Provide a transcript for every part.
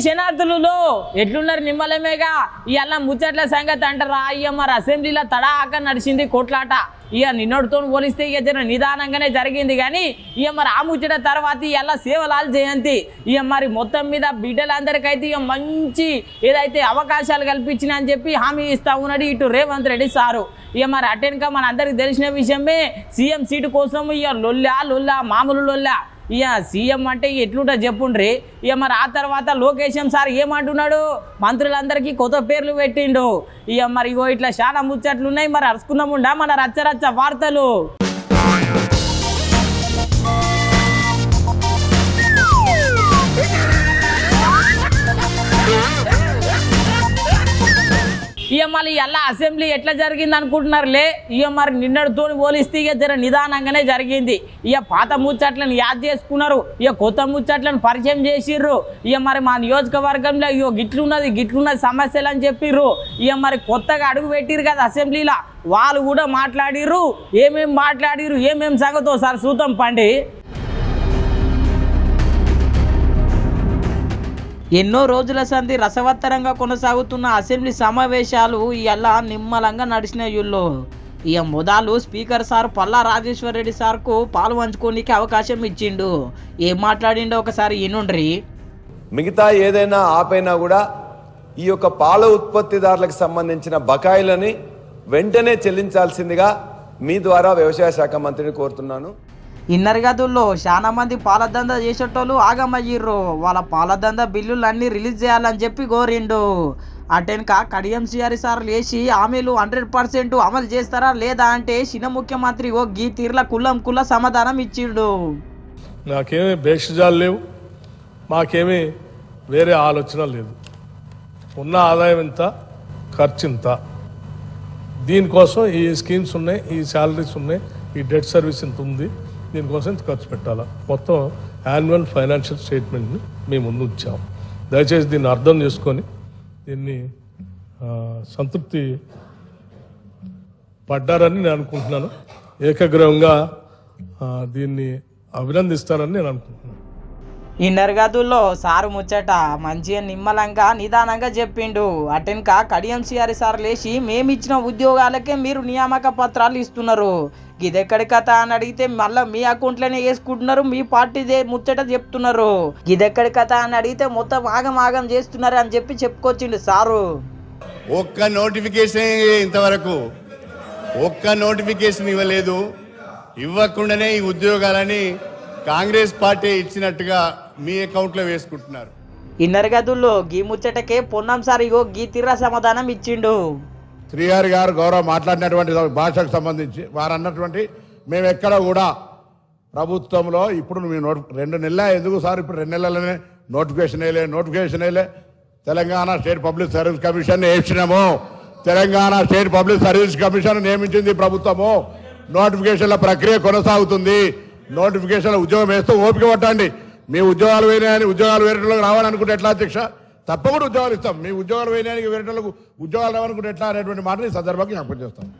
శనార్థులు ఎట్లున్నారు నిమ్మలమేగా ఇవాళ ముచ్చట్ల సంగతి అంటారా అయ్య మరి అసెంబ్లీలో తడాక నడిచింది కొట్లాట ఇక నిన్నటితో పోలిస్తే ఇక జర నిదానంగానే జరిగింది కానీ ఇక మరి ఆ ముచ్చట తర్వాత ఇవాళ సేవలాల్ జయంతి ఇక మరి మొత్తం మీద బిడ్డలందరికైతే ఇక మంచి ఏదైతే అవకాశాలు కల్పించిన అని చెప్పి హామీ ఇస్తా ఉన్నాడు ఇటు రేవంత్ రెడ్డి సారు ఇక మరి అటెన్గా మన అందరికి తెలిసిన విషయమే సీఎం సీటు కోసం ఇక లొల్లా మామూలు లొల్లా ఇక సీఎం అంటే ఎట్లుంటో చెప్పుండ్రి ఇక మరి ఆ తర్వాత లోకేశం సార్ ఏమంటున్నాడు మంత్రులందరికీ కొత్త పేర్లు పెట్టిండు ఇక మరి ఇగో ఇట్లా చాలా ముచ్చట్లు ఉన్నాయి మరి అరుచుకుందాముండా మన రచ్చ వార్తలు ఇక మళ్ళీ ఇలా అసెంబ్లీ ఎట్లా జరిగింది అనుకుంటున్నారులే ఇక మరి నిన్నటితో పోలిస్తే ఇక జర నిదానంగానే జరిగింది ఇక పాత ముచ్చట్లను యాద్ చేసుకున్నారు ఇక కొత్త ముచ్చట్లను పరిచయం చేసిర్రు ఇక మరి మా నియోజకవర్గంలో ఇక గిట్లున్నది సమస్యలు అని చెప్పిర్రు ఇక మరి కొత్తగా అడుగు పెట్టిర్రు కదా అసెంబ్లీలో వాళ్ళు కూడా మాట్లాడిర్రు ఏమేం సంగతో సార్ చూద్దాం పండి ఎన్నో రోజుల సంధి రసవత్తరంగా కొనసాగుతున్న అసెంబ్లీ సమావేశాలు ఇలా నిమ్మలంగా నడిచిన యుల్లో ఇక మొదలు స్పీకర్ సార్ పల్లా రాజేశ్వర్ రెడ్డి సార్కు పాలు పంచుకోనికి అవకాశం ఇచ్చిండు ఏం మాట్లాడిండో ఒకసారి వినుండ్రి మిగతా ఏదైనా ఆపైనా కూడా ఈ యొక్క పాల ఉత్పత్తిదారులకు సంబంధించిన బకాయిలని వెంటనే చెల్లించాల్సిందిగా మీ ద్వారా వ్యవసాయ శాఖ మంత్రిని కోరుతున్నాను ఇన్నర్ గదుల్లో చాలా మంది పాలదంద చేసేటోళ్ళు ఆగమయ్యిర్రు వాళ్ళ పాలదంద బిల్లులన్నీ రిలీజ్ చేయాలని చెప్పి కోరిండు అటెన్క కడియం సిఆర్ సార్ లేచి హామీలు 100% అమలు చేస్తారా లేదా అంటే చిన్న ముఖ్యమంత్రి ఓ గీ తీర్ల కుల్ల సమాధానం ఇచ్చిండు నాకేమీ భేషజాలు లేవు మాకేమీ వేరే ఆలోచన లేదు ఉన్న ఆదాయం ఎంత ఖర్చు ఇంత దీనికోసం ఈ స్కీమ్స్ ఉన్నాయి ఈ శాలరీస్ ఉన్నాయి ఈ డెట్ సర్వీస్ ఇంత ఉంది దీనికోసం ఇంత ఖర్చు పెట్టాలా మొత్తం యాన్యువల్ ఫైనాన్షియల్ స్టేట్మెంట్ని మేము ముందు ఉంచాము దయచేసి దీన్ని అర్థం చేసుకొని దీన్ని సంతృప్తి పడ్డారని నేను అనుకుంటున్నాను ఏకగ్రీవంగా దీన్ని అభినందిస్తారని నేను అనుకుంటున్నాను ఇన్నర్ గదుల్లో సారు ముచ్చట మంచిగా నిమ్మలంగా నిదానంగా చెప్పిండు అటెన్క కడియం సిఆర్ సార్ లేచి మేమిచ్చిన ఉద్యోగాలకే మీరు నియామక పత్రాలు ఇస్తున్నారు గిదెక్కడి కథ అని అడిగితే మళ్ళీ మీ అకౌంట్లోనే వేసుకుంటున్నారు మీ పార్టీదే ముచ్చట చెప్తున్నారు గిదెక్కడి కథ అని అడిగితే మొత్తం ఆగం చేస్తున్నారు అని చెప్పి చెప్పుకొచ్చిండు సారు ఒక్క నోటిఫికేషన్ ఇంతవరకు ఇవ్వలేదు ఇవ్వకుండానే ఈ ఉద్యోగాలని కాంగ్రెస్ పార్టీ ఇచ్చినట్టుగా మీ అకౌంట్లో వేసుకుంటున్నారు ఇన్నర్ గదుల్లో గీ ముచ్చటకే పొన్నం సార్ ఇగో గీ తీర్ర సమాధానం ఇచ్చిండు శ్రీహరి గారు గౌరవ మాట్లాడినటువంటి భాషకు సంబంధించి వారు అన్నటువంటి మేము ఎక్కడ కూడా ప్రభుత్వంలో ఇప్పుడు మీ 2 నెలల ఎందుకు సార్ ఇప్పుడు 2 నెలలనే నోటిఫికేషన్ వేయలే Telangana state public service commission వేసినాము Telangana state public service commission నియమించింది ప్రభుత్వము నోటిఫికేషన్ల ప్రక్రియ కొనసాగుతుంది నోటిఫికేషన్ ఉద్యోగం వేస్తూ ఓపిక పట్టండి మీ ఉద్యోగాలు వేయని ఉద్యోగాలు వేరేటోళ్ళకి రావాలనుకుంటే ఎట్లా అధ్యక్ష తప్పకుండా ఉద్యోగాలు ఇస్తాం మీ ఉద్యోగాలు వేయడానికి వేరేటోళ్ళకు ఉద్యోగాలు రావాలనుకుంటే ఎట్లా అనేటువంటి మాటని ఈ సందర్భంగా జ్ఞాపకం చేస్తాం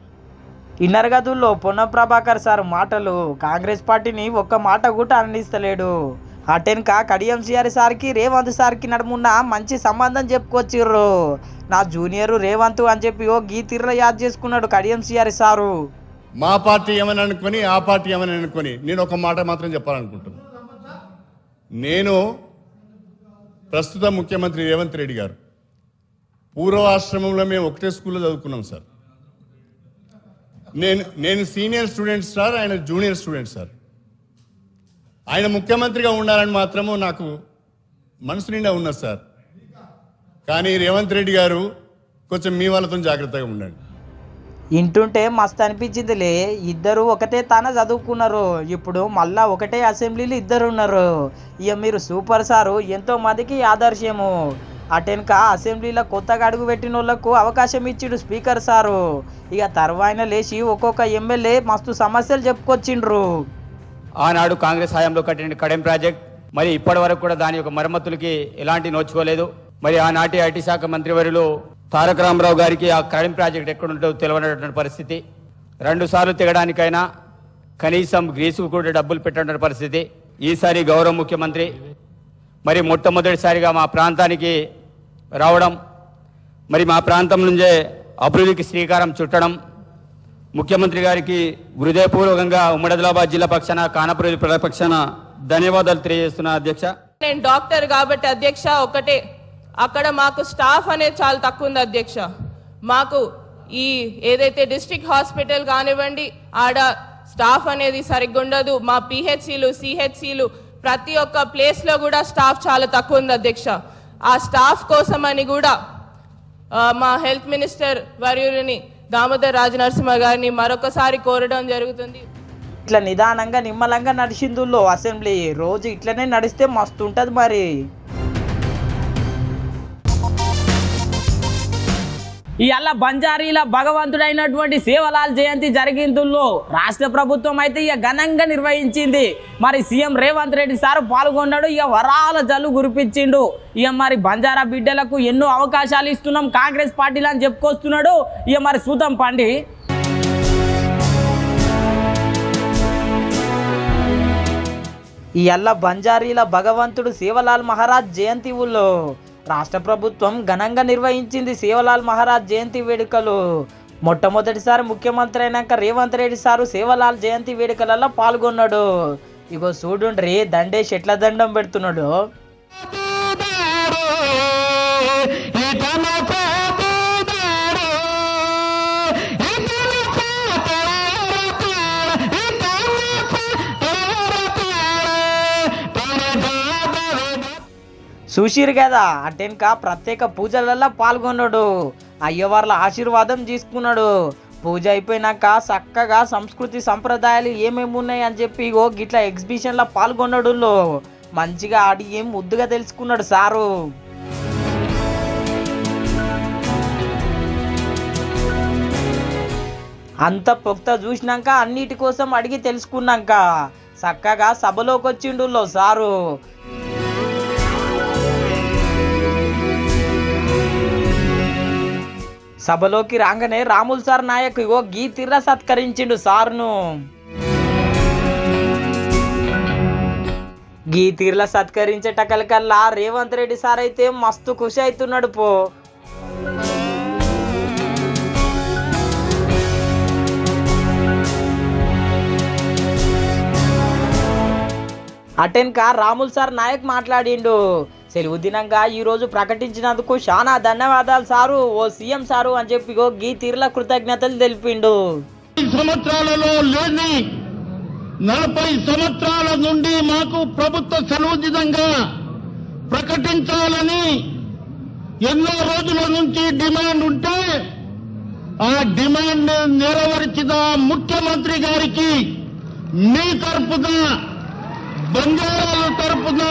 ఇన్నర్ గదుల్లో పొన్నం ప్రభాకర్ సార్ మాటలు కాంగ్రెస్ పార్టీని ఒక్క మాట కూడా అందిస్తలేడు అటెన్క కడియం సిఆర్ సార్కి రేవంత్ సార్కి నడుమున్న మంచి సంబంధం చెప్పుకొచ్చిర్రు నా జూనియర్ రేవంత్ అని చెప్పి ఓ గీ తీర్ర యాద్ చేసుకున్నాడు కడియం సిఆర్ సారు మా పార్టీ ఏమని అనుకొని ఆ పార్టీ ఏమని అనుకొని నేను ఒక మాట మాత్రం చెప్పాలనుకుంటున్నాను నేను ప్రస్తుత ముఖ్యమంత్రి రేవంత్ రెడ్డి గారు పూర్వాశ్రమంలో మేము ఒకటే స్కూల్లో చదువుకున్నాం సార్ నేను సీనియర్ స్టూడెంట్ సార్ ఆయన జూనియర్ స్టూడెంట్ సార్ ఆయన ముఖ్యమంత్రిగా ఉండాలని మాత్రము నాకు మనసు నిండా ఉన్నది సార్ కానీ రేవంత్ రెడ్డి గారు కొంచెం మీ వాళ్ళతో జాగ్రత్తగా ఉండండి ఇంటుంటే మస్తు అనిపించిందిలే ఇద్దరు ఒకటే తాన చదువుకున్నారు ఇప్పుడు మళ్ళా ఒకటే అసెంబ్లీలో ఇద్దరు ఉన్నారు ఇక మీరు సూపర్ సారు ఎంతో మందికి ఆదర్శము అటెన్క అసెంబ్లీలో కొత్తగా అడుగు పెట్టిన వాళ్ళకు అవకాశం ఇచ్చిండు స్పీకర్ సారు ఇక తర్వాత లేచి ఒక్కొక్క ఎమ్మెల్యే మస్తు సమస్యలు చెప్పుకొచ్చిండ్రు ఆనాడు కాంగ్రెస్ హయాంలో కట్టిన కడెం ప్రాజెక్ట్ మరి ఇప్పటి వరకు కూడా దాని యొక్క మరమ్మతులకి ఎలాంటి నోచుకోలేదు మరి ఆనాటి ఐటీ శాఖ మంత్రివర్యులు తారక రామారావు గారికి ఆ కడెం ప్రాజెక్ట్ ఎక్కడుంటో తెలియనటువంటి పరిస్థితి 2 సార్లు తిగడానికైనా కనీసం గ్రీసుకు కూడా డబ్బులు పెట్టిన పరిస్థితి ఈసారి గౌరవ ముఖ్యమంత్రి మరి మొట్టమొదటిసారిగా మా ప్రాంతానికి రావడం, మరి మా ప్రాంతం నుంచే అభివృద్ధికి శ్రీకారం చుట్టడం, ముఖ్యమంత్రి గారికి హృదయపూర్వకంగా ఉమ్మడి ఆదిలాబాద్ జిల్లా పక్షాన కానపురి ప్రజల పక్షాన ధన్యవాదాలు తెలియజేస్తున్నా అధ్యక్ష. నేను డాక్టర్ కాబట్టి అధ్యక్ష ఒకటే, అక్కడ మాకు స్టాఫ్ అనేది చాలా తక్కువ ఉంది అధ్యక్ష. మాకు ఈ ఏదైతే డిస్ట్రిక్ట్ హాస్పిటల్ కానివ్వండి, ఆడ స్టాఫ్ అనేది సరిగ్గా ఉండదు. మా పిహెచ్సిలు, సిహెచ్సిలు ప్రతి ఒక్క ప్లేస్లో కూడా స్టాఫ్ చాలా తక్కువ ఉంది అధ్యక్ష. ఆ స్టాఫ్ కోసం అని కూడా మా హెల్త్ మినిస్టర్ వర్యుని దామోదర్ రాజనరసింహ గారిని మరొకసారి కోరడం జరుగుతుంది. ఇట్లా నిదానంగా నిమ్మలంగా నడిచిందుల్లో అసెంబ్లీ రోజు ఇట్లనే నడిస్తే మస్తు ఉంటుంది మరి. ఇవాళ బంజారీల భగవంతుడైనటువంటి సేవలాల్ జయంతి జరిగిందుల్లో రాష్ట్ర ప్రభుత్వం అయితే ఇక ఘనంగా నిర్వహించింది. మరి సీఎం రేవంత్ రెడ్డి సార్ పాల్గొన్నాడు. ఇక వరాల జల్లు కురిపించిండు. ఇక మరి బంజారా బిడ్డలకు ఎన్నో అవకాశాలు ఇస్తున్నాం కాంగ్రెస్ పార్టీలు అని చెప్పుకొస్తున్నాడు. ఇక మరి సూతం పండి ఇవాళ బంజారీల భగవంతుడు సేవలాల్ మహారాజ్ జయంతి ఊళ్ళో రాష్ట్ర ప్రభుత్వం ఘనంగా నిర్వహించింది సేవలాల్ మహారాజ్ జయంతి వేడుకలు. మొట్టమొదటిసారి ముఖ్యమంత్రి అయినాక రేవంత్ రెడ్డి సారు సేవలాల్ జయంతి వేడుకలలో పాల్గొన్నాడు. ఇగో చూడుండ్రి దండేసి ఎట్లా దండం పెడుతున్నాడు. చూసిరు కదా, అటెన్క ప్రత్యేక పూజలలో పాల్గొన్నాడు. అయ్యవార్ల ఆశీర్వాదం తీసుకున్నాడు. పూజ అయిపోయినాక చక్కగా సంస్కృతి సంప్రదాయాలు ఏమేమి ఉన్నాయి అని చెప్పి ఇగో గిట్లా ఎగ్జిబిషన్లో పాల్గొన్నాడు. మంచిగా ఆడి ఏం ముద్దుగా తెలుసుకున్నాడు సారు. అంత పొక్త చూసినాక అన్నిటి కోసం అడిగి తెలుసుకున్నాక చక్కగా సభలోకి వచ్చిండు సారు. సభలోకి రాగానే రాముల్ సార్ నాయక్ ఇగో గీ తీర్ర సత్కరించిండు సార్ను. గీ తీర్ల సత్కరించేటకల్కల్లా రేవంత్ రెడ్డి సార్ అయితే మస్తు ఖుషి అవుతున్నాడు పో. అటెన్క రాముల్ సార్ నాయక్ మాట్లాడిండు. సెలవు దినంగా ఈరోజు ప్రకటించినందుకు చాలా ధన్యవాదాలు సారు, ఓ సీఎం సారు అని చెప్పి గీ తీర్ల కృతజ్ఞతలు తెలిపిండు. సంవత్సరాలలో లేని 40 సంవత్సరాల నుండి మాకు ప్రభుత్వ సెలవు దినంగా ప్రకటించాలని ఎన్నో రోజుల నుంచి డిమాండ్ ఉంటే ఆ డిమాండ్ నెరవేర్చిన ముఖ్యమంత్రి గారికి మీ తరపున, బంజారాల తరపున,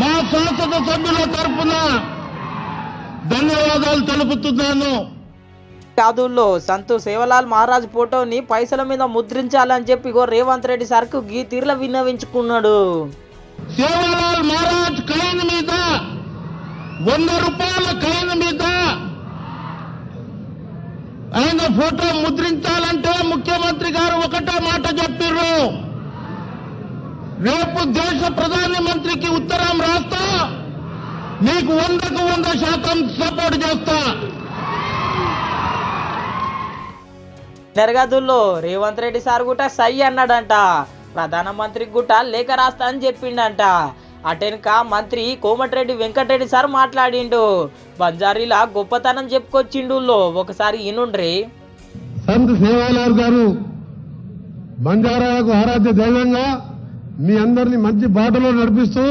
మా సంసద సభ్యుల తరపున ధన్యవాదాలు తెలుపుతున్నాను. కాదుల్లో సంతు సేవలాల్ మహారాజ్ ఫోటోని పైసల మీద ముద్రించాలని చెప్పి రేవంత్ రెడ్డి సార్కు గీ తీర్ల విన్నవించుకున్నాడు. సేవలాల్ మహారాజ్ కాయిన్ మీద 100 రూపాయల కాయిన్ మీద ఆయన ఫోటో ముద్రించాలంటే ముఖ్యమంత్రి గారు ఒకటే మాట చెప్పారు, రేపు దేశ ప్రధాని మంత్రికి ఉత్తరం రాస్తా, నీకు 100కు 100% సపోర్ట్ చేస్తా. నెరగదుల్లో రేవంత్ రెడ్డి సార్ గుట్ట సై అన్నాడంట. ప్రధానమంత్రికి గుట్ట లేఖ రాస్తా అని చెప్పిండంట. అటెన్క మంత్రి కోమటిరెడ్డి వెంకటరెడ్డి సార్ మాట్లాడిండు. బంజారీల గొప్పతనం చెప్పుకొచ్చిండు. ఒకసారి ఈనుండ్రి. సంత్ సేవాలాల్ గారు బంజారాలకు ఆరాధ్య దైవంగా మీ అందరినీ మంచి బాటలో నడిపిస్తూ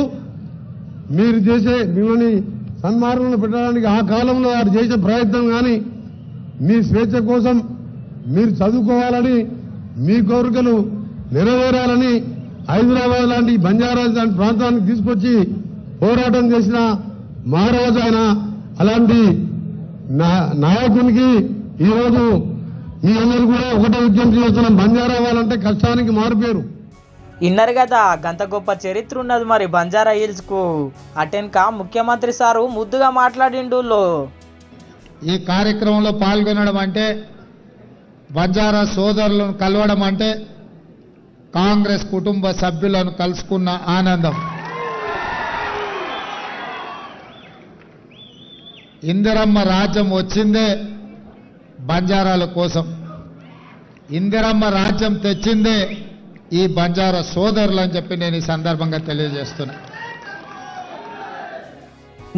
మీరు చేసే మిమ్మల్ని సన్మార్గంలో పెట్టడానికి ఆ కాలంలో వారు చేసే ప్రయత్నం కానీ, మీ స్వేచ్ఛ కోసం మీరు చదువుకోవాలని, మీ కోరికలు నెరవేరాలని హైదరాబాద్ లాంటి బంజారా లాంటి ప్రాంతానికి తీసుకొచ్చి పోరాటం చేసిన మహారాజు ఆయన. అలాంటి నాయకునికి ఈరోజు మీ అందరూ కూడా ఒకటే విజ్ఞప్తి చేస్తున్నాం, బంజారా వాళ్ళంటే కష్టానికి మారుపేరు. ఇన్నరు కదా, గంత గొప్ప చరిత్ర ఉన్నది మరి బంజారా హిల్స్ కు. అటెన్క ముఖ్యమంత్రి సారు ముద్దుగా మాట్లాడిండు. ఈ కార్యక్రమంలో పాల్గొనడం అంటే, బంజారా సోదరులను కలవడం అంటే కాంగ్రెస్ కుటుంబ సభ్యులను కలుసుకున్న ఆనందం. ఇందిరమ్మ రాజ్యం వచ్చిందే బంజారాల కోసం. ఇందిరమ్మ రాజ్యం తెచ్చిందే ఈ బంజారా సోదరులు అని చెప్పి నేను ఈ సందర్భంగా తెలియజేస్తున్నా.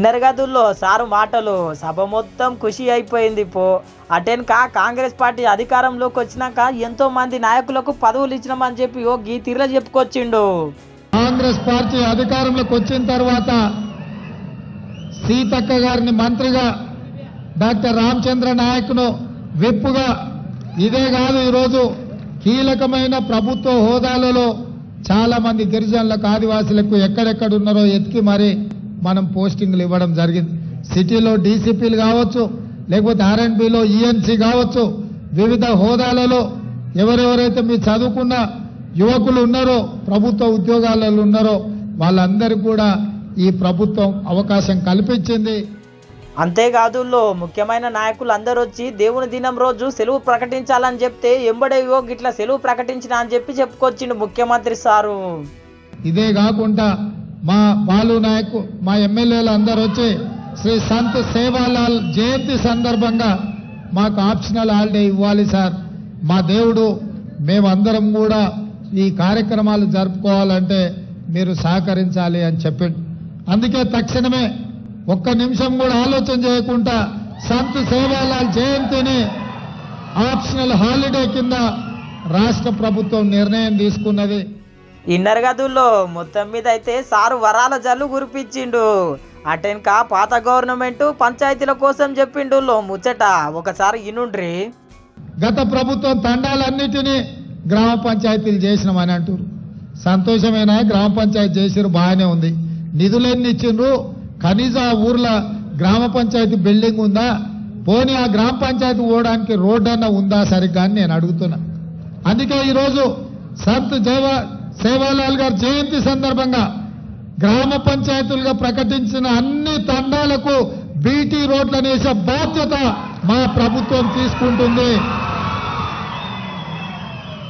నరగదుల్లో సారు మాటలు సభ మొత్తం ఖుషి అయిపోయింది. అటెన్కా కాంగ్రెస్ పార్టీ అధికారంలోకి వచ్చినాక ఎంతో మంది నాయకులకు పదవులు ఇచ్చినామని చెప్పి గీ తీరులో చెప్పుకొచ్చిండు. కాంగ్రెస్ పార్టీ అధికారంలోకి వచ్చిన తర్వాత సీతక్క గారిని మంత్రిగా, డాక్టర్ రామచంద్ర నాయక్ను విప్పుగా, ఇదే కాదు ఈరోజు కీలకమైన ప్రభుత్వ హోదాలలో చాలా మంది గిరిజనులకు, ఆదివాసులకు ఎక్కడెక్కడ ఉన్నారో ఎతికి మరి మనం పోస్టింగ్లు ఇవ్వడం జరిగింది. సిటీలో డీసీపీలు కావచ్చు, లేకపోతే ఆర్ఎండ్బిలో ఈఎన్సీ కావచ్చు, వివిధ హోదాలలో ఎవరెవరైతే మీ చదువుకున్న యువకులు ఉన్నారో, ప్రభుత్వ ఉద్యోగాలలో ఉన్నారో వాళ్ళందరికీ కూడా ఈ ప్రభుత్వం అవకాశం కల్పించింది. అంతేకాదు ముఖ్యమైన నాయకులు అందరూ వచ్చి దేవుని దినం రోజు సెలవు ప్రకటించాలని చెప్తే ఎంబడేవో గిట్లా సెలవు ప్రకటించిన అని చెప్పి చెప్పుకొచ్చిండు ముఖ్యమంత్రి సారు. ఇదే కాకుండా మా బాలు నాయక్, మా ఎమ్మెల్యేలు అందరూ వచ్చి శ్రీ సంత్ సేవాలాల్ జయంతి సందర్భంగా మాకు ఆప్షనల్ హాలిడే ఇవ్వాలి సార్, మా దేవుడు, మేమందరం కూడా ఈ కార్యక్రమాలు జరుపుకోవాలంటే మీరు సహకరించాలి అని చెప్పిండు. అందుకే తక్షణమే ఒక్క నిమిషం కూడా ఆలోచన చేయకుండా సంత్ సేవాలాల్ జయంతిని ఆప్షనల్ హాలిడే కింద రాష్ట్ర ప్రభుత్వం నిర్ణయం తీసుకున్నది. ఇన్నరగదుల్లో మొత్తం మీద అయితే సారు వరాల జల్లు కురిపించిండు. అటెన్కా పాత గవర్నమెంట్ పంచాయతీల కోసం చెప్పిండు ముచ్చట, ఒకసారి ఇనుండ్రి. గత ప్రభుత్వం తండాలన్నిటినీ గ్రామ పంచాయతీలు చేసినామని అంటారు. సంతోషమైన గ్రామ పంచాయతీ చేసిరు, బాగానే ఉంది. నిధులన్నీ ఇచ్చిండ్రు, కనీసం ఆ ఊర్లో గ్రామ పంచాయతీ బిల్డింగ్ ఉందా, పోనీ ఆ గ్రామ పంచాయతీ పోవడానికి రోడ్డు అన్న ఉందా సరిగ్గా అని నేను అడుగుతున్నా. అందుకే ఈరోజు సంత్ సేవాలాల్ గారి జయంతి సందర్భంగా గ్రామ పంచాయతీలుగా ప్రకటించిన అన్ని తండాలకు బీటీ రోడ్లను వేసే బాధ్యత మా ప్రభుత్వం తీసుకుంటుంది.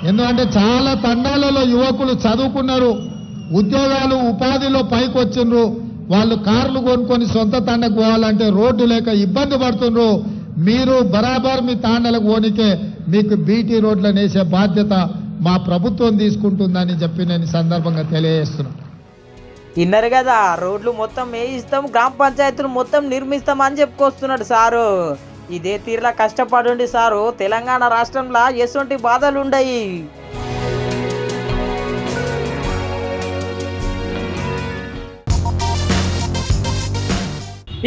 ఎందుకంటే చాలా తండాలలో యువకులు చదువుకున్నారు, ఉద్యోగాలు ఉపాధిలో పైకి వచ్చిండ్రు, వాళ్ళు కార్లు కొనుక్కొని సొంత తండకు పోవాలంటే రోడ్డు లేక ఇబ్బంది పడుతుండ్రు. మీరు బరాబర్ మీ తాండలకు పోనికే మీకు బీటీ రోడ్లను వేసే బాధ్యత మా ప్రభుత్వం తీసుకుంటుందని చెప్పి నేను సందర్భంగా తెలియజేస్తున్నాను. ఇన్నరు కదా, రోడ్లు మొత్తం వేయిస్తాం, గ్రామ పంచాయతీలు మొత్తం నిర్మిస్తాం అని చెప్పుకొస్తున్నాడు సారు. ఇదే తీరులా కష్టపడండి సారు, తెలంగాణ రాష్ట్రంలో ఎటువంటి బాధలు ఉండయి.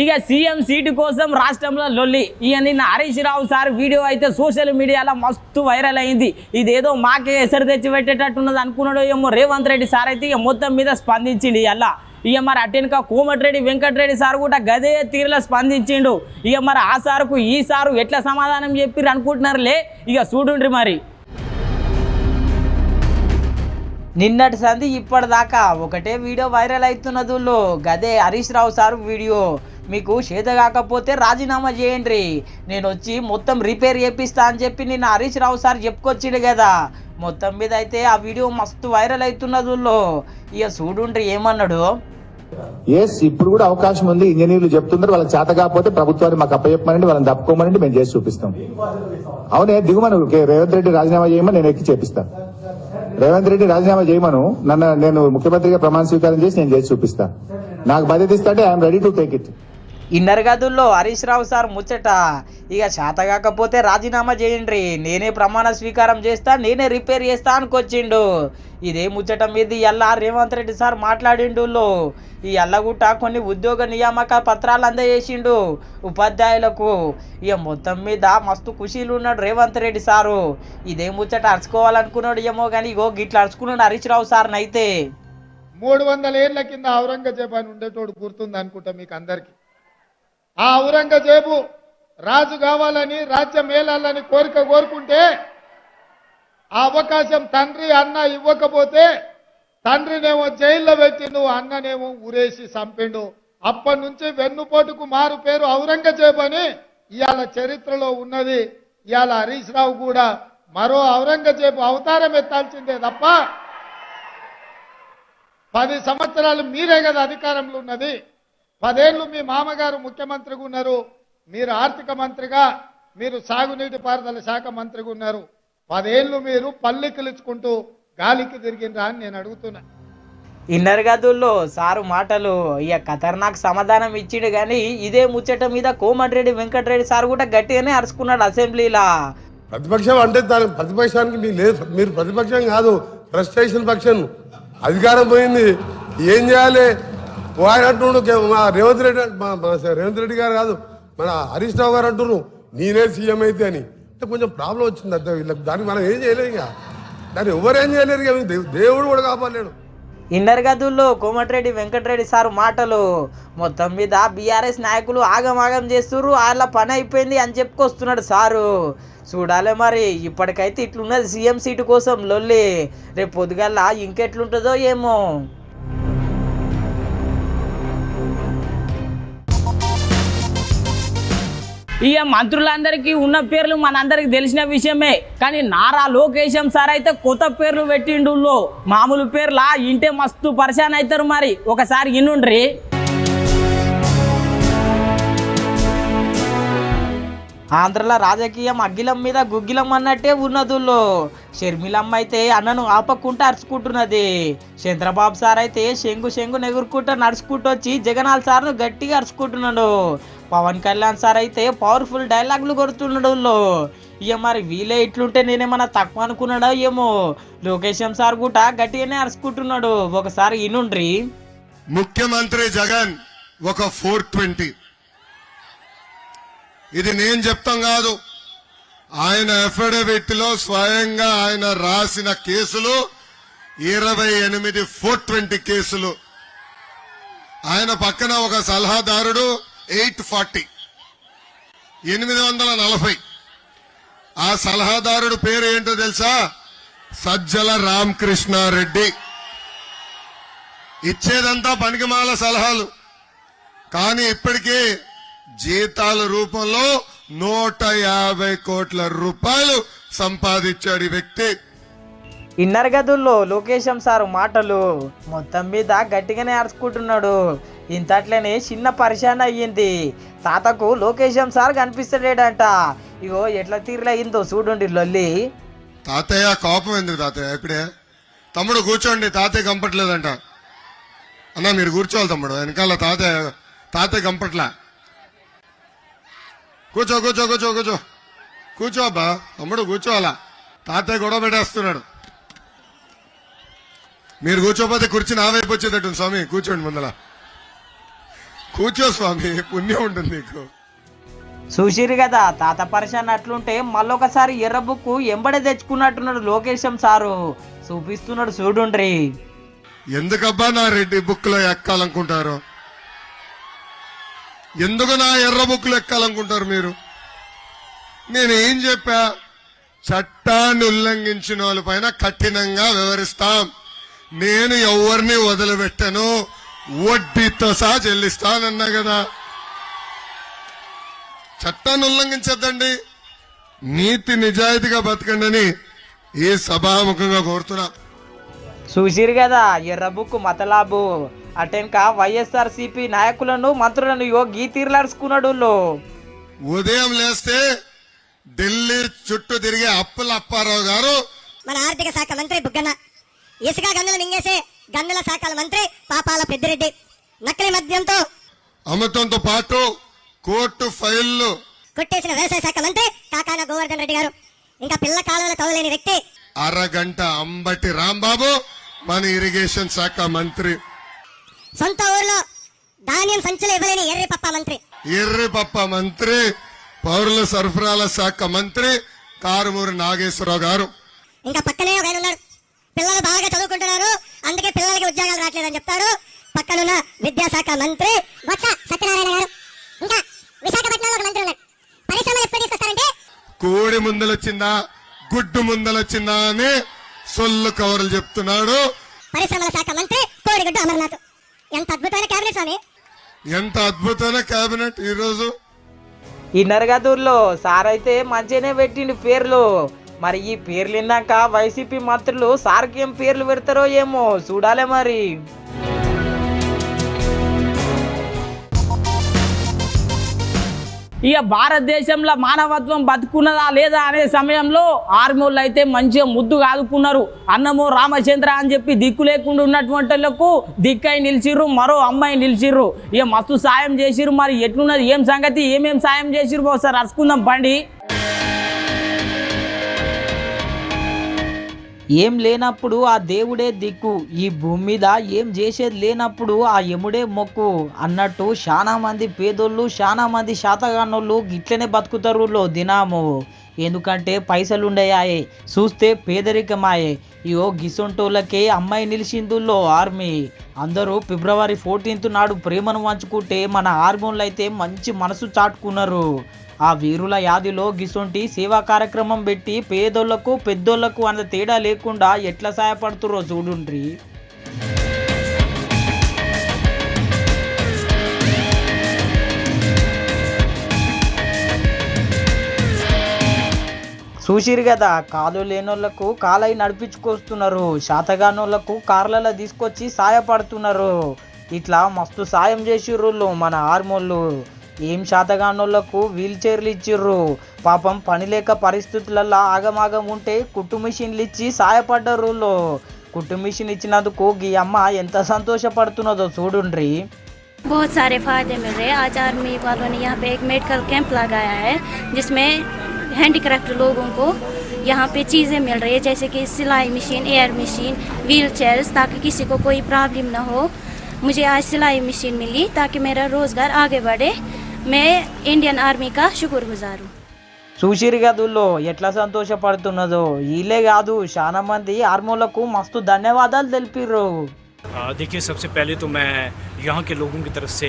ఇక సీఎం సీటు కోసం రాష్ట్రంలో లొల్లి. ఇక నిన్న హరీష్ రావు సార్ వీడియో అయితే సోషల్ మీడియాలో మస్తు వైరల్ అయింది. ఇదేదో మాకే ఎసరు తెచ్చి పెట్టేటట్టున్నది అనుకున్నాడు ఏమో రేవంత్ రెడ్డి సార్ అయితే ఇక మొత్తం మీద స్పందించిండు. ఇక మరి అటెన్కా కోమటిరెడ్డి వెంకటరెడ్డి సార్ కూడా గదే తీరులో స్పందించిండు. ఇక మరి ఆ సారుకు ఈ సారు ఎట్లా సమాధానం చెప్పిర్రు అనుకుంటున్నారులే, ఇక చూడుండ్రి మరి. నిన్నటి సంది ఇప్పటిదాకా ఒకటే వీడియో వైరల్ అవుతున్నదుల్లో గదే హరీష్ రావు సార్ వీడియో. మీకు చేత కాకపోతే రాజీనామా చేయండి, నేను వచ్చి మొత్తం రిపేర్ చేపిస్తా అని చెప్పి నిన్న హరీష్ రావు సార్ చెప్పుకొచ్చిండు కదా. మొత్తం మీద అయితే ఆ వీడియో మస్తు వైరల్ అవుతున్నదుల్లో. ఇక చూడుండ్రి ఏమన్నాడు. ఇప్పుడు కూడా అవకాశం ఉంది, ఇంజనీర్లు చెప్తున్నారు, వాళ్ళకి చేత కాకపోతే ప్రభుత్వాన్ని మాకు అప్పచెప్పమనండి, వాళ్ళని తప్పుకోమనండి, మేము చేసి చూపిస్తాం. అవునే దిగుమను రేవంత్ రెడ్డి రాజీనామా చేయమని నేను ఎక్కి చేపిస్తాను. రేవంత్ రెడ్డి రాజీనామా చేయమను, నన్ను నేను ముఖ్యమంత్రిగా ప్రమాణ స్వీకారం చేసి నేను చేసి చూపిస్తాను. నాకు బాధ్యత ఇస్తాంటే I'm ready to take it. Inner గదుల్లో హరీష్ రావు సార్ ముచ్చట. ఇక చేత కాకపోతే రాజీనామా చేయండి, నేనే ప్రమాణ స్వీకారం చేస్తా, నేనే రిపేర్ చేస్తా అనుకొచ్చిండు. ఇదే ముచ్చట మీద ఎల్లా రేవంత్ రెడ్డి సార్ మాట్లాడిండు. ఈ ఎల్లగుట్ట కొన్ని ఉద్యోగ నియామక పత్రాలు అందజేసిండు ఉపాధ్యాయులకు. ఇక మొత్తం మీద మస్తు ఖుషీలు ఉన్నాడు రేవంత్ రెడ్డి సారు. ఇదే ముచ్చట అరుచుకోవాలనుకున్నాడు ఏమో కానీ ఇగో గిట్లా అరుచుకున్నాడు హరీష్ రావు సార్ని. అయితే 300 ఏళ్ల కింద ఔరంగజేబు అని ఉండేటోడు గుర్తుంది అనుకుంటా మీకు అందరికి. ఆ ఔరంగజేబు రాజు కావాలని, రాజ్యం ఏలాలని కోరుకుంటే ఆ అవకాశం తండ్రి అన్న ఇవ్వకపోతే తండ్రినేమో జైల్లో పెట్టిండు, అన్ననేమో ఊరేసి చంపిండు. అప్పటి నుంచి వెన్నుపోటుకు మారు పేరు ఔరంగజేబు అని ఇవాళ చరిత్రలో ఉన్నది. ఇవాళ హరీష్ రావు కూడా మరో ఔరంగజేబు అవతారం ఎత్తాల్సిందే తప్ప 10 సంవత్సరాలు మీరే కదా అధికారంలో ఉన్నది. 10 ఏళ్ళు మీ మామగారు ముఖ్యమంత్రిగా ఉన్నారు, మీరు ఆర్థిక మంత్రిగా, మీరు సాగునీటి పారుదల శాఖ మంత్రిగా ఉన్నారు. 10 ఏళ్ళు మీరు పల్లెకిలుచుకుంటూ గాలికి తిరిగినరా అని నేను అడుగుతున్నా. ఇన్నర్ గదుల్లో సారు మాటలు ఇక ఖతర్నాక్ సమాధానం ఇచ్చిండు. కానీ ఇదే ముచ్చట మీద కోమటిరెడ్డి వెంకటరెడ్డి సార్ కూడా గట్టిగానే అరుచుకున్నాడు అసెంబ్లీలా. ప్రతిపక్షం అంటే దాని ప్రతిపక్షానికి మీకు లేదు, మీరు ప్రతిపక్షం కాదు, ఫ్రస్ట్రేషన్ పక్షం. అధికారం పోయింది, ఏం చేయాలి? ఆయన అంటున్నాడు మా రేవంత్ రెడ్డి గారు కాదు, మన హరీష్ రావు గారు అంటున్నారు నేనే సీఎం అయితే అని. అంటే కొంచెం ప్రాబ్లం వచ్చింది అర్థం వీళ్ళకి. దానికి మనం ఏం చేయలేము, ఇక దాన్ని ఎవరేం చేయలేరు, ఇక దేవుడు కూడా కాపాడలేడు. ఇన్నర్ గదుల్లో కోమటిరెడ్డి వెంకటరెడ్డి సారు మాటలు మొత్తం మీద బీఆర్ఎస్ నాయకులు ఆగమాగం చేస్తున్నారు, వాళ్ళ పని అయిపోయింది అని చెప్పుకొస్తున్నాడు సారు. చూడాలి మరి, ఇప్పటికైతే ఇట్లున్నది సీఎం సీటు కోసం లొల్లి. రేపు పొద్దుగల్లా ఇంకెట్లుంటుందో ఏమో. ఇక మంత్రులందరికీ ఉన్న పేర్లు మనందరికి తెలిసిన విషయమే. కానీ నారా లోకేశం సార్ అయితే కొత్త పేర్లు పెట్టిండు. మామూలు పేర్లా ఇంటే మస్తు పరిశాన్ అవుతారు. మరి ఒకసారి ఇన్నుండ్రి. ఆంధ్రలో రాజకీయం అగ్గిలం మీద గుగ్గిలం అన్నట్టే ఉన్నదుల్లో. షర్మిలమ్మ అయితే అన్నను ఆపకుండా అరుచుకుంటున్నది. చంద్రబాబు సార్ అయితే శంగు నెగురుకుంటూ నడుచుకుంటూ వచ్చి జగనాల్ సార్ను గట్టిగా అరుచుకుంటున్నాడు. పవన్ కళ్యాణ్ సార్ అయితే పవర్ఫుల్ డైలాగులు కొడుతున్నాడు. ఇక మరి వీలే ఇట్లుంటే నేనేమన్నా తక్కువ అనుకున్నాడో ఏమో. లోకేశం సార్ కూడా గట్టిగానే అరుచుకుంటున్నాడు. ఒకసారి ఇనుండ్రి. ముఖ్యమంత్రి జగన్ ఒక 420, ఇది నేను చెప్తాం కాదు, ఆయన అఫిడవిట్ లో స్వయంగా ఆయన రాసిన కేసులు 28 420 కేసులు. ఆయన పక్కన ఒక సలహాదారుడు 840, 840. ఆ సలహాదారుడు పేరు ఏంటో తెలుసా? సజ్జల రామకృష్ణారెడ్డి. ఇచ్చేదంతా పనికిమాల సలహాలు, కానీ ఇప్పటికే జీతాల రూపంలో 150 కోట్ల రూపాయలు సంపాదించాడు ఈ వ్యక్తి. ఇన్నర్ గదుల్లో లోకేశం సారు మాటలు మొత్తం మీద గట్టిగానే అరుచుకుంటున్నాడు. ఇంతట్లోనే చిన్న పరిశాన్ అయ్యింది. తాతకు లోకేశం సార్ కనిపిస్తలేడంట. ఇగో ఎట్లా తీరులయ్యిందో చూడండి లొల్లి. తాతయ్య కోపం ఎందుకు తాతయ్య? ఇప్పుడే తమ్ముడు కూర్చోండి, తాతయ్య కంపట్లేదంట. అన్నా మీరు కూర్చోవాలి తమ్ముడు, వెనకాల తాతయ్య కంపట్లా. కూర్చో కూర్చో కూర్చో కూర్చో కూర్చో అబ్బా తమ్ముడు, కూర్చోవాలా? తాతయ్య గొడవ పెట్టేస్తున్నాడు. మీరు కూర్చోపోతే కుర్చీ నా వైపు వచ్చేటట్టు. స్వామి కూర్చోండి, ముందల కూర్చో స్వామి, పుణ్యం ఉంటుంది నీకు. చూసిరు కదా తాత పరిశాన్ అట్లుంటే మళ్ళొకసారి ఎర్ర బుక్ ఎంబడే తెచ్చుకున్నట్టున్నాడు లోకేశం సారు. చూపిస్తున్నాడు చూడుండ్రి. ఎందుకబ్బా నా రెడ్డి బుక్ లో ఎక్కాలనుకుంటారు? ఎందుకు నా ఎర్ర బుక్లు ఎక్కాలనుకుంటారు మీరు? నేనేం చెప్పా? చట్టాన్ని ఉల్లంఘించిన వాళ్ళపైన కఠినంగా వ్యవహరిస్తాం. నేను ఎవరిని వదిలిపెట్టను, వడ్డీతో సహా చెల్లిస్తానన్నా కదా. చట్టాన్ని ఉల్లంఘించద్దండి, నీతి నిజాయితీగా బతకండి అని ఈ సభాముఖంగా కోరుతున్నా. చూసిరు కదా ఎర్ర బుక్ మతలాబు. అటెన్క వైఎస్ఆర్సీపీ నాయకులను మంత్రులను గీ తీర్లాడుకున్నాడు. ఉదయం లేస్తే ఢిల్లీ చుట్టూ తిరిగే అప్పుల అప్పారావు గారు, మన ఆర్థిక శాఖ మంత్రి బుగ్గన్న, ఇసుక గన్నులు మింగేసే గన్నుల శాఖల మంత్రి పాపాల పెద్దిరెడ్డి, నకిలీ మద్యంతో అమృతంతో పాటు కోర్టు ఫైళ్లు కొట్టేసిన వ్యవసాయ శాఖ మంత్రి కాకాన గోవర్ధన్ రెడ్డి గారు, ఇంకా పిల్ల కాలువలు తవ్వలేని వ్యక్తి అరగంట అంబటి రాంబాబు, మన ఇరిగేషన్ శాఖ మంత్రి. సొంత ఊర్లో ధాన్యం సంచులు ఇవ్వలేని ఎర్రిపప్ప మంత్రి, పౌరుల సరఫరాల శాఖ మంత్రి కారుమూరి నాగేశ్వరరావు గారు. ఇంకా పక్కనే ఒక ఆయన ఉన్నాడు, పిల్లలు బాగా చదువుకుంటున్నారు అందుకే పిల్లలకి ఉద్యోగాలు రావట్లేదని చెప్తాడు. పక్కనున్న విద్యాశాఖ మంత్రి బొత్స సత్యనారాయణ గారు. ఇంకా విశాఖపట్నంలో ఒక మంత్రి ఉన్నాడు, పరిశ్రమలు ఎప్పుడు తీసుకొస్తారంటే కోడి ముందలొచ్చిందా గుడ్డు ముందలొచ్చిందా అని సొల్లు కవర్లు చెప్తున్నాడు. పరిశ్రమల శాఖ మంత్రి కోడిగుడ్డు అమర్నాథ్. ఎంత అద్భుతమైన కేబినెట్ స్వామి, ఎంత అద్భుతమైన కేబినెట్ ఈ రోజు. ఈ నరగదూర్లో సార్ అయితే మంచిగానే పెట్టిండు పేర్లు. మరి ఈ పేర్లు విన్నాక వైసీపీ మంత్రులు సార్కి ఏం పేర్లు పెడతారో ఏమో చూడాలి మరి. ఇక భారతదేశంలో మానవత్వం బతుకున్నదా లేదా అనే సమయంలో ఆర్మీ వాళ్ళు అయితే మంచిగా ముద్దు కాదుకున్నారు. అన్నమో రామచంద్ర అని చెప్పి దిక్కు లేకుండా ఉన్నటువంటి వాళ్ళకు దిక్కై నిలిచిర్రు, మరో అమ్మాయి నిలిచిర్రు. ఇక మస్తు సాయం చేసిర్రు. మరి ఎట్లున్నది ఏం సంగతి, ఏమేం సాయం చేసిర్రు ఒకసారి అరుచుకుందాం బండి. ఏం లేనప్పుడు ఆ దేవుడే దిక్కు, ఈ భూమి మీద ఏం చేసేది లేనప్పుడు ఆ యముడే మొక్కు అన్నట్టు చాలా మంది పేదోళ్ళు, చాలా మంది శాతగానోళ్ళు గిట్లనే బతుకుతారు దినాము. ఎందుకంటే పైసలు ఉండయాయే, చూస్తే పేదరికమాయే. ఇయో గిసొంటోళ్ళకే అమ్మాయి నిలిచిందుల్లో ఆర్మీ. అందరూ ఫిబ్రవరి 14 నాడు ప్రేమను పంచుకుంటే మన ఆర్మీలు అయితే మంచి మనసు చాటుకున్నారు. ఆ వీరుల యాదిలో గిసొంటి సేవా కార్యక్రమం పెట్టి పేదోళ్లకు పెద్దోళ్లకు అంత తేడా లేకుండా ఎట్లా సహాయపడుతురో చూడుండ్రి. చూసిరు కదా, కాలు లేనోళ్లకు కాలై నడిపించుకొస్తున్నారు, శాతగానోళ్లకు కార్లలో తీసుకొచ్చి సాయపడుతున్నారు. ఇట్లా మస్తు సాయం చేసిర్రు మన ఆర్మోళ్ళు. ఏం శాతగానోళ్లకు వీల్ చైర్లు ఇచ్చిర్రు. పాపం పని లేక పరిస్థితులలో ఆగమాగం ఉంటే కుట్టు మిషన్లు ఇచ్చి సాయపడ్డరు. కుట్టు మిషన్ ఇచ్చినందుకు ఈ అమ్మ ఎంత సంతోషపడుతున్నదో చూడుండ్రి. बहुत सारे फायदे मिल रहे हैं। आज आर्मी वालों ने यहाँ पे एक मेडिकल कैंप लगाया है जिसमें हैंडीक्राफ्ट लोगों को यहाँ पे चीज़ें मिल रही है, जैसे कि सिलाई machine, air machine, wheel chairs, ताकि किसी को कोई प्रॉब्लम ना हो। मुझे आज सिलाई मशीन मिली ताकि मेरा रोज़गार आगे बढ़े। मैं इंडियन आर्मी का शुक्रगुजार हूँ। చూసిరు గదుల్లో ఎట్లా సంతోషపడుతున్నదో. వీళ్ళే కాదు చాలా మంది ఆర్మీలకు మస్తు ధన్యవాదాలు తెలిపిర్రు. देखिए, सबसे पहले तो मैं यहाँ के लोगों की तरफ से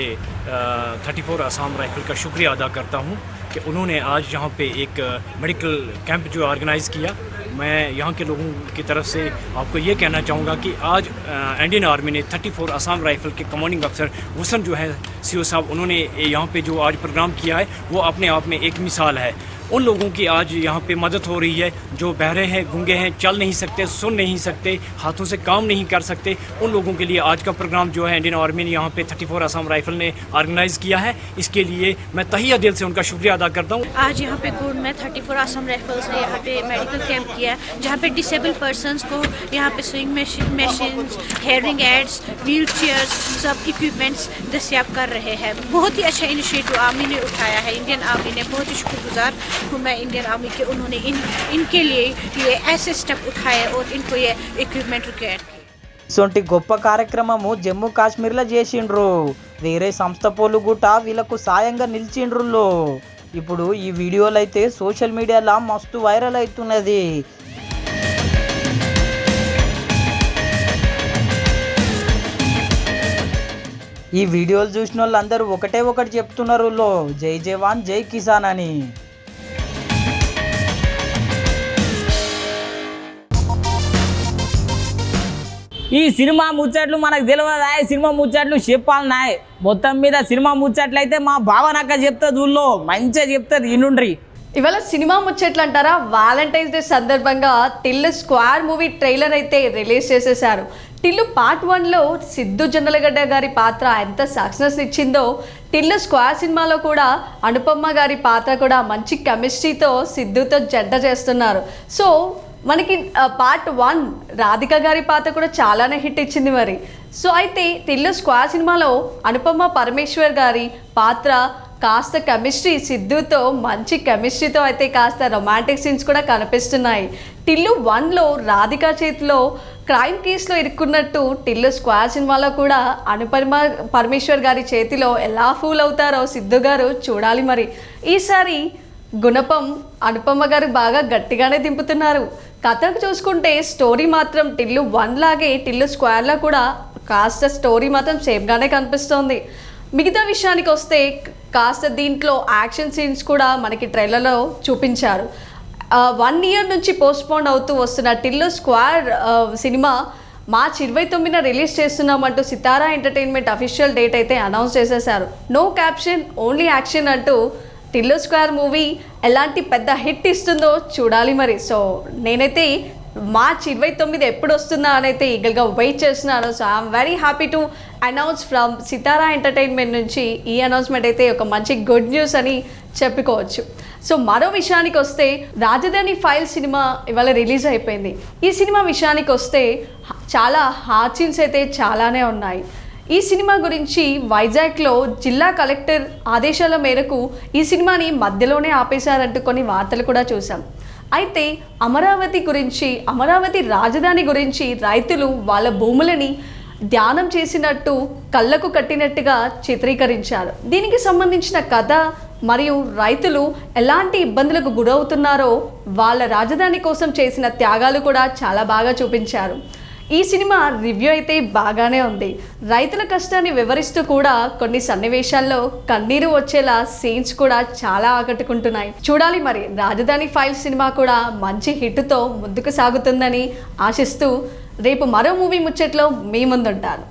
34 आसाम राइफल का शुक्रिया अदा करता हूँ कि उन्होंने आज यहाँ पे एक मेडिकल कैंप जो ऑर्गेनाइज़ किया। मैं यहाँ के लोगों की तरफ से आपको ये कहना चाहूँगा कि आज इंडियन आर्मी ने 34 आसाम राइफल के कमांडिंग अफसर वसन जो है सीओ साहब, उन्होंने यहाँ पे जो आज प्रोग्राम किया है वो अपने आप में एक मिसाल है। उन लोगों की आज यहाँ पे मदद हो रही है जो बहरे हैं, गूंगे हैं, चल नहीं सकते, सुन नहीं सकते, हाथों से काम नहीं कर सकते। उन लोगों के लिए आज का प्रोग्राम जो है इंडियन आर्मी ने यहाँ पे 34 आसाम राइफल ने ऑर्गेनाइज़ किया है। इसके लिए मैं तहिया दिल से उनका शुक्रिया अदा करता हूँ। आज यहाँ पे गुड में 34 आसाम राइफल्स ने यहाँ पे मेडिकल कैंप किया है, जहाँ पे डिसेबल पर्सनस को यहाँ पे swing machines, hearing ads, wheel chairs, सब इक्विपमेंट्स दस्तियाब कर रहे हैं। बहुत ही अच्छा इनिशिएटिव आर्मी ने उठाया है, इंडियन आर्मी ने। बहुत ही शुक्रगुजार हूँ मैं इंडियन आर्मी के, उन्होंने इनके लिए ये ऐसे स्टेप उठाए और इनको ये इक्विपमेंट रिक्वायर किए। ఇటువంటి గొప్ప కార్యక్రమము జమ్మూ కాశ్మీర్లో చేసిండ్రు. వేరే సంస్థ పోలు గుట వీళ్ళకు సాయంగా నిలిచిండ్రు. ఇప్పుడు ఈ వీడియోలు అయితే సోషల్ మీడియాలో మస్తు వైరల్ అవుతున్నది. ఈ వీడియోలు చూసిన వాళ్ళందరూ ఒకటే ఒకటి చెప్తున్నారు, జై జవాన్ జై కిసాన్ అని. ఈ సినిమా ముచ్చట్లు మనకు తెలియదా? సినిమా ముచ్చట్లు చెప్పాలన్నాయి. మొత్తం మీద సినిమా ముచ్చట్లు అయితే మా భావనక్క చెప్తుంది, ఊళ్ళో మంచిగా చెప్తుంది, ఇన్నుండ్రి. ఇవాళ సినిమా ముచ్చట్లు అంటారా, వాలంటైన్స్ డే సందర్భంగా టిల్లు స్క్వాడ్ మూవీ ట్రైలర్ అయితే రిలీజ్ చేసేశారు. టిల్లు పార్ట్ 1లో సిద్ధు జొన్నలగడ్డ గారి పాత్ర ఎంత సక్సెస్ ఇచ్చిందో, టిల్లు స్క్వాడ్ సినిమాలో కూడా అనుపమ గారి పాత్ర కూడా మంచి కెమిస్ట్రీతో సిద్ధుతో జంట చేస్తున్నారు. సో మనకి పార్ట్ 1 రాధిక గారి పాత్ర కూడా చాలానే హిట్ ఇచ్చింది మరి. సో అయితే టిల్లు స్క్వాడ్ సినిమాలో అనుపమ పరమేశ్వర్ గారి పాత్ర కాస్త కెమిస్ట్రీ, సిద్ధుతో మంచి కెమిస్ట్రీతో అయితే కాస్త రొమాంటిక్ సీన్స్ కూడా కనిపిస్తున్నాయి. టిల్లు 1లో రాధిక చేతిలో క్రైమ్ కేసులో ఇరుక్కున్నట్టు టిల్లు స్క్వాడ్ సినిమాలో కూడా అనుపమ పరమేశ్వర్ గారి చేతిలో ఎలా ఫూల్ అవుతారో సిద్ధు గారు చూడాలి మరి. ఈసారి గుణపం అనుపమ గారు బాగా గట్టిగానే దింపుతున్నారు. కథకు చూసుకుంటే స్టోరీ మాత్రం టిల్లు 1 లాగే టిల్లు స్క్వాడ్లో కూడా కాస్త స్టోరీ మాత్రం సేమ్గానే కనిపిస్తోంది. మిగతా విషయానికి వస్తే కాస్త దీంట్లో యాక్షన్ సీన్స్ కూడా మనకి ట్రైలర్లో చూపించారు. 1 ఇయర్ నుంచి పోస్ట్పోన్ అవుతూ వస్తున్న టిల్లు స్క్వాడ్ సినిమా మార్చి 29న రిలీజ్ చేస్తున్నామంటూ సితారా ఎంటర్టైన్మెంట్ అఫీషియల్ డేట్ అయితే అనౌన్స్ చేసేశారు. నో క్యాప్షన్, ఓన్లీ యాక్షన్ అంటూ టిల్లు స్క్వాడ్ మూవీ ఎలాంటి పెద్ద హిట్ ఇస్తుందో చూడాలి మరి. సో నేనైతే మార్చ్ 29 ఎప్పుడు వస్తుందా అని అయితే ఈగల్గా వెయిట్ చేస్తున్నాను. So I'm very happy to announce from Sitara entertainment నుంచి ఈ అనౌన్స్మెంట్ అయితే ఒక మంచి గుడ్ న్యూస్ అని చెప్పుకోవచ్చు. సో మరో విషయానికి వస్తే రాజధాని ఫైల్ సినిమా ఇవాళ రిలీజ్ అయిపోయింది. ఈ సినిమా విషయానికి వస్తే చాలా హాట్ సీన్స్ అయితే చాలానే ఉన్నాయి. ఈ సినిమా గురించి వైజాగ్లో జిల్లా కలెక్టర్ ఆదేశాల మేరకు ఈ సినిమాని మధ్యలోనే ఆపేశారంటూ కొన్ని వార్తలు కూడా చూసాం. అయితే అమరావతి గురించి, అమరావతి రాజధాని గురించి రైతులు వాళ్ళ భూములని ధ్యానం చేసినట్టు కళ్ళకు కట్టినట్టుగా చిత్రీకరించారు. దీనికి సంబంధించిన కథ మరియు రైతులు ఎలాంటి ఇబ్బందులకు గురవుతున్నారో వాళ్ళ రాజధాని కోసం చేసిన త్యాగాలు కూడా చాలా బాగా చూపించారు. ఈ సినిమా రివ్యూ అయితే బాగానే ఉంది. రైతుల కష్టాన్ని వివరిస్తూ కూడా కొన్ని సన్నివేశాల్లో కన్నీరు వచ్చేలా సీన్స్ కూడా చాలా ఆకట్టుకుంటున్నాయి. చూడాలి మరి రాజధాని ఫైల్స్ సినిమా కూడా మంచి హిట్తో ముందుకు సాగుతుందని ఆశిస్తూ రేపు మరో మూవీ ముచ్చట్లో మీ ముందుంటాను.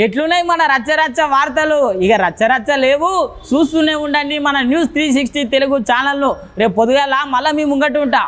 ఎట్లున్నాయి మన రచ్చరచ్చ వార్తలు? ఇక రచ్చరచ్చ లేవు, చూస్తూనే ఉండండి మన న్యూస్ 360 తెలుగు ఛానల్ను. రేపు పొద్దుగాల మళ్ళీ మీ ముంగట ఉంటా.